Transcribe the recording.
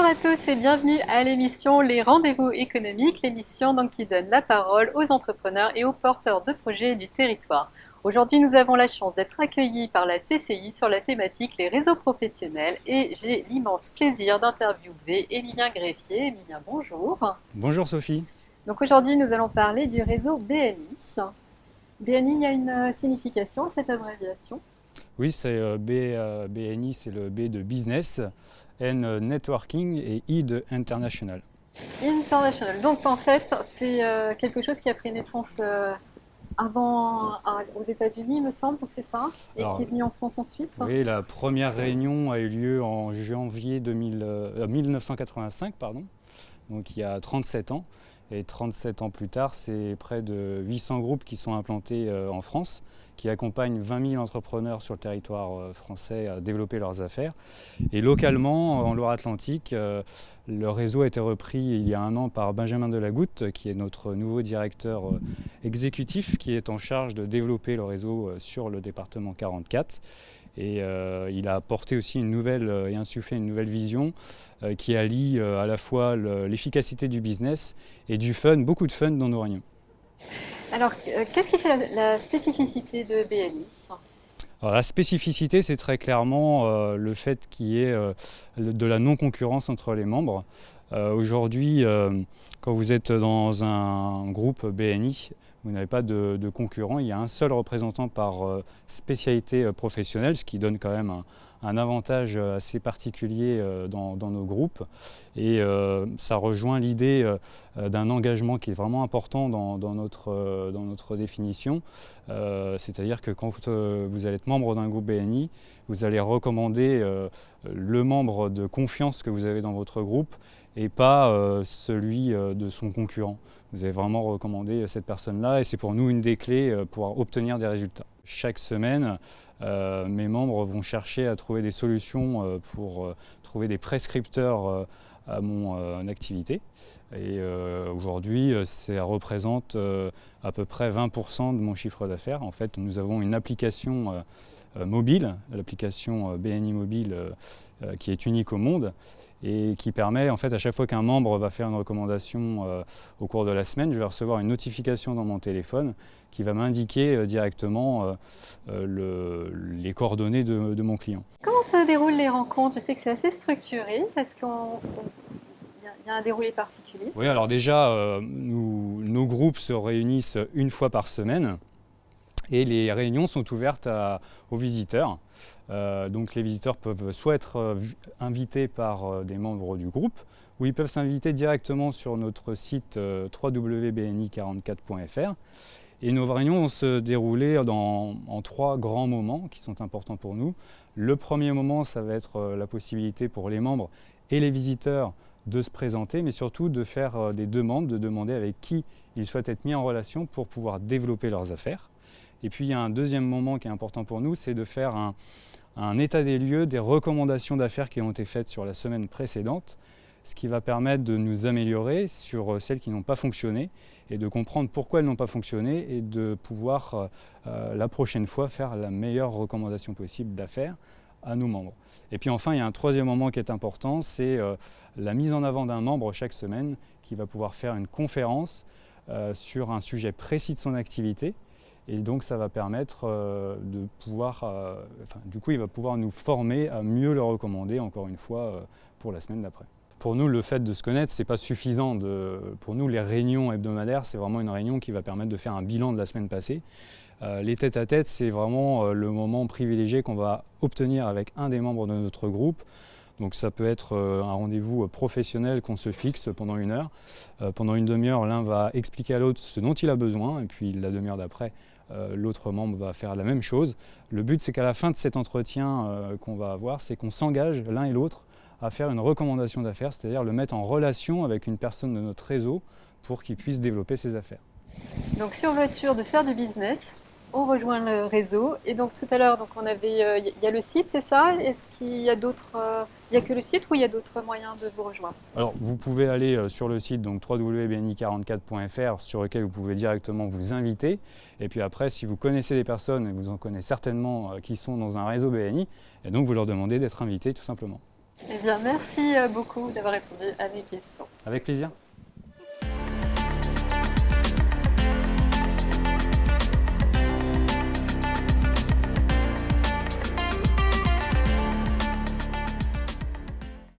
à tous et bienvenue à l'émission Les Rendez-vous économiques, l'émission donc qui donne la parole aux entrepreneurs et aux porteurs de projets du territoire. Aujourd'hui, nous avons la chance d'être accueillis par la CCI sur la thématique les réseaux professionnels et j'ai l'immense plaisir d'interviewer Émilien Greffier. Émilien, bonjour. Bonjour Sophie. Donc aujourd'hui, nous allons parler du réseau BNI. BNI, il y a une signification à cette abréviation? Oui, c'est BNI, c'est le B de business, N networking et I de international. International. Donc en fait, c'est quelque chose qui a pris naissance aux États-Unis, me semble, c'est ça, et qui Alors est venu en France ensuite. oui, la première réunion a eu lieu en janvier 1985, pardon, donc il y a 37 ans. Et 37 ans plus tard, c'est près de 800 groupes qui sont implantés en France, qui accompagnent 20 000 entrepreneurs sur le territoire français à développer leurs affaires. Et localement, en Loire-Atlantique, le réseau a été repris il y a un an par Benjamin Delagoutte, qui est notre nouveau directeur exécutif, qui est en charge de développer le réseau sur le département 44. Et il a apporté aussi une nouvelle et insufflé une nouvelle vision qui allie à la fois l'efficacité du business et du fun, beaucoup de fun dans nos réunions. Alors, qu'est-ce qui fait la spécificité de BNI? Alors, la spécificité, c'est très clairement le fait qu'il y ait de la non-concurrence entre les membres. Aujourd'hui, quand vous êtes dans un groupe BNI, vous n'avez pas de concurrent, il y a un seul représentant par spécialité professionnelle, ce qui donne quand même un avantage assez particulier dans nos groupes. Et ça rejoint l'idée d'un engagement qui est vraiment important dans notre définition. C'est-à-dire que quand vous allez être membre d'un groupe BNI, vous allez recommander le membre de confiance que vous avez dans votre groupe et pas celui de son concurrent. Vous allez vraiment recommander cette personne-là et c'est pour nous une des clés pour obtenir des résultats. Chaque semaine, mes membres vont chercher à trouver des solutions pour trouver des prescripteurs à mon activité. Et aujourd'hui, ça représente à peu près 20% de mon chiffre d'affaires. En fait, nous avons une application mobile, l'application BNI Mobile, qui est unique au monde et qui permet, en fait, à chaque fois qu'un membre va faire une recommandation au cours de la semaine, je vais recevoir une notification dans mon téléphone qui va m'indiquer directement les coordonnées de mon client. Comment se déroulent les rencontres? Je sais que c'est assez structuré. Est-ce qu'il y a un déroulé particulier? Oui, alors déjà, nos groupes se réunissent une fois par semaine. Et les réunions sont ouvertes aux visiteurs. Donc les visiteurs peuvent soit être invités par des membres du groupe, ou ils peuvent s'inviter directement sur notre site www.bni44.fr. Et nos réunions vont se dérouler en trois grands moments qui sont importants pour nous. Le premier moment, ça va être la possibilité pour les membres et les visiteurs de se présenter, mais surtout de faire des demandes, de demander avec qui ils souhaitent être mis en relation pour pouvoir développer leurs affaires. Et puis il y a un deuxième moment qui est important pour nous, c'est de faire un état des lieux des recommandations d'affaires qui ont été faites sur la semaine précédente, ce qui va permettre de nous améliorer sur celles qui n'ont pas fonctionné et de comprendre pourquoi elles n'ont pas fonctionné et de pouvoir la prochaine fois faire la meilleure recommandation possible d'affaires à nos membres. Et puis enfin, il y a un troisième moment qui est important, c'est la mise en avant d'un membre chaque semaine qui va pouvoir faire une conférence sur un sujet précis de son activité. Et donc ça va permettre de pouvoir, du coup il va pouvoir nous former à mieux le recommander encore une fois pour la semaine d'après. Pour nous, le fait de se connaître, c'est pas suffisant. Pour nous, les réunions hebdomadaires, c'est vraiment une réunion qui va permettre de faire un bilan de la semaine passée. Les tête-à-tête, c'est vraiment le moment privilégié qu'on va obtenir avec un des membres de notre groupe. Donc ça peut être un rendez-vous professionnel qu'on se fixe pendant une heure. Pendant une demi-heure, l'un va expliquer à l'autre ce dont il a besoin et puis la demi-heure d'après, l'autre membre va faire la même chose. Le but, c'est qu'à la fin de cet entretien qu'on va avoir, c'est qu'on s'engage l'un et l'autre à faire une recommandation d'affaires, c'est-à-dire le mettre en relation avec une personne de notre réseau pour qu'il puisse développer ses affaires. Donc si on veut être sûr de faire du business, on rejoint le réseau. Et donc tout à l'heure, donc on avait, il y a le site, c'est ça? Est-ce qu'il y a d'autres, il y a que le site ou il y a d'autres moyens de vous rejoindre? Alors vous pouvez aller sur le site donc www.bni44.fr sur lequel vous pouvez directement vous inviter. Et puis après, si vous connaissez des personnes, et vous en connaissez certainement qui sont dans un réseau BNI, et donc vous leur demandez d'être invités tout simplement. Eh bien, merci beaucoup d'avoir répondu à mes questions. Avec plaisir.